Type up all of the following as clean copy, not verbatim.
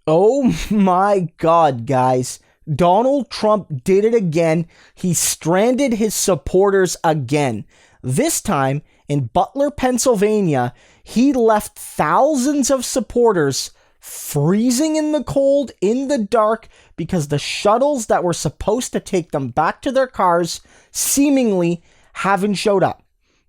Oh my God, guys. Donald Trump did it again. He stranded his supporters again. This time in Butler, Pennsylvania, he left thousands of supporters freezing in the cold, in the dark, because the shuttles that were supposed to take them back to their cars seemingly haven't showed up.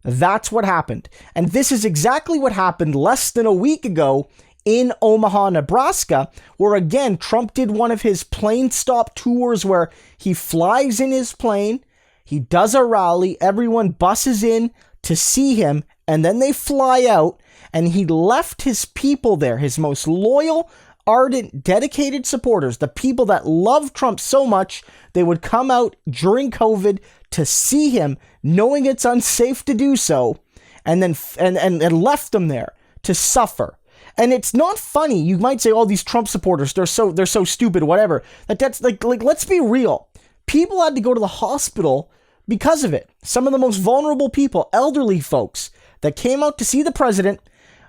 That's what happened. And this is exactly what happened less than a week ago in Omaha, Nebraska, where again, Trump did one of his plane stop tours where he flies in his plane, he does a rally, everyone buses in to see him, and then they fly out, and he left his people there, his most loyal, ardent, dedicated supporters, the people that love Trump so much, they would come out during COVID to see him, knowing it's unsafe to do so, and then and left them there to suffer. And it's not funny. You might say, "Oh, these Trump supporters, they're so stupid," whatever. That's like let's be real. People had to go to the hospital because of it. Some of the most vulnerable people, elderly folks that came out to see the president,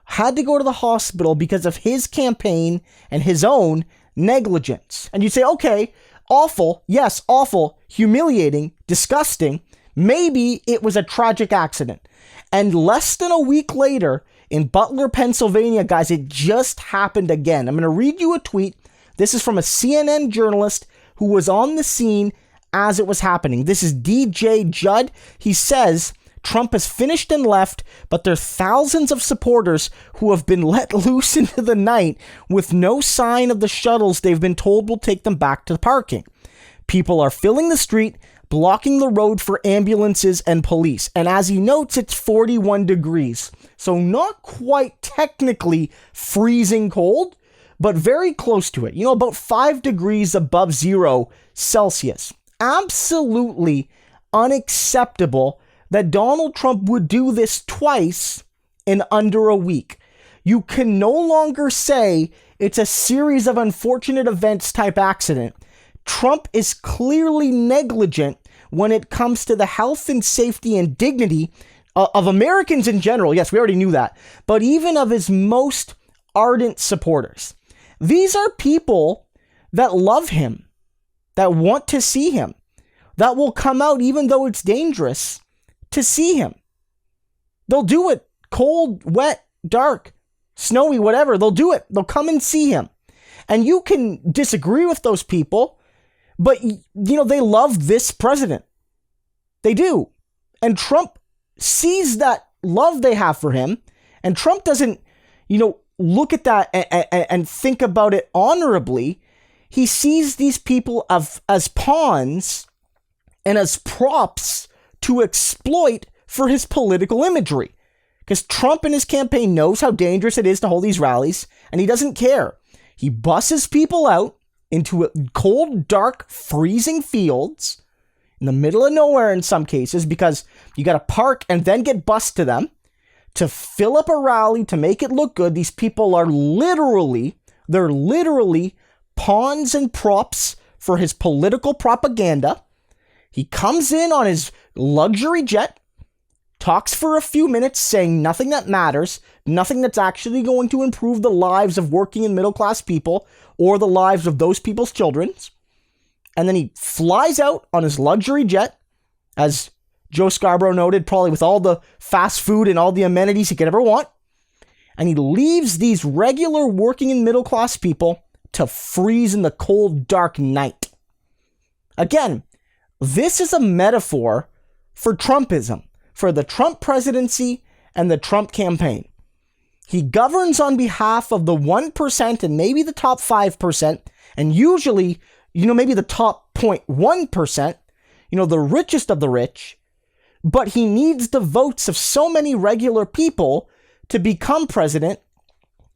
had to go to the hospital because of his campaign and his own negligence. And you say, "Okay, awful. Yes, awful, humiliating, disgusting. Maybe it was a tragic accident." And less than a week later, in Butler, Pennsylvania, guys, it just happened again. I'm going to read you a tweet. This is from a CNN journalist who was on the scene as it was happening. This is DJ Judd. He says, Trump has finished and left, but there are thousands of supporters who have been let loose into the night with no sign of the shuttles they've been told will take them back to the parking. People are filling the street, blocking the road for ambulances and police. And as he notes, it's 41 degrees. So not quite technically freezing cold, but very close to it. You know, about 5 degrees above 0 Celsius. Absolutely unacceptable that Donald Trump would do this twice in under a week. You can no longer say it's a series of unfortunate events type accident. Trump is clearly negligent when it comes to the health and safety and dignity of Americans in general. Yes, we already knew that. But even of his most ardent supporters. These are people that love him, that want to see him, that will come out even though it's dangerous to see him. They'll do it. Cold, wet, dark, snowy, whatever. They'll do it. They'll come and see him. And you can disagree with those people, but, you know, they love this president. They do. And Trump sees that love they have for him. And Trump doesn't, you know, look at that and think about it honorably. He sees these people as pawns and as props to exploit for his political imagery. Because Trump and his campaign knows how dangerous it is to hold these rallies, and he doesn't care. He busses people out into cold, dark, freezing fields in the middle of nowhere in some cases, because you got to park and then get bused to them to fill up a rally to make it look good. These people are literally pawns and props for his political propaganda. He comes in on his luxury jet, talks for a few minutes saying nothing that matters, nothing that's actually going to improve the lives of working and middle class people or the lives of those people's children. And then he flies out on his luxury jet, as Joe Scarborough noted, probably with all the fast food and all the amenities he could ever want. And he leaves these regular working and middle class people to freeze in the cold, dark night. Again, this is a metaphor for Trumpism, for the Trump presidency and the Trump campaign. He governs on behalf of the 1% and maybe the top 5%, and usually, you know, maybe the top 0.1%, you know, the richest of the rich, but he needs the votes of so many regular people to become president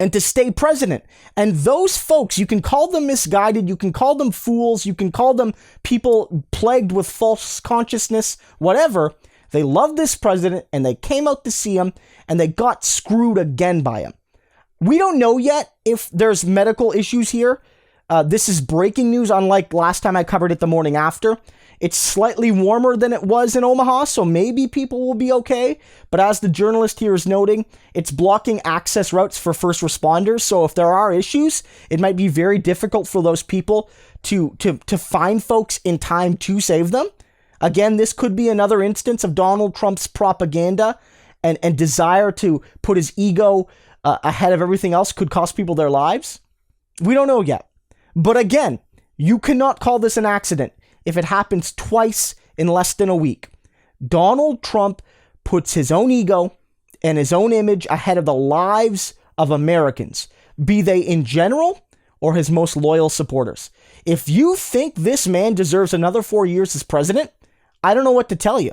and to stay president. And those folks, you can call them misguided, you can call them fools, you can call them people plagued with false consciousness, whatever. They love this president and they came out to see him and they got screwed again by him. We don't know yet if there's medical issues here. This is breaking news, unlike last time I covered it the morning after. It's slightly warmer than it was in Omaha, so maybe people will be okay. But as the journalist here is noting, it's blocking access routes for first responders. So if there are issues, it might be very difficult for those people to find folks in time to save them. Again, this could be another instance of Donald Trump's propaganda and desire to put his ego ahead of everything else could cost people their lives. We don't know yet. But again, you cannot call this an accident if it happens twice in less than a week. Donald Trump puts his own ego and his own image ahead of the lives of Americans, be they in general or his most loyal supporters. If you think this man deserves another 4 years as president, I don't know what to tell you.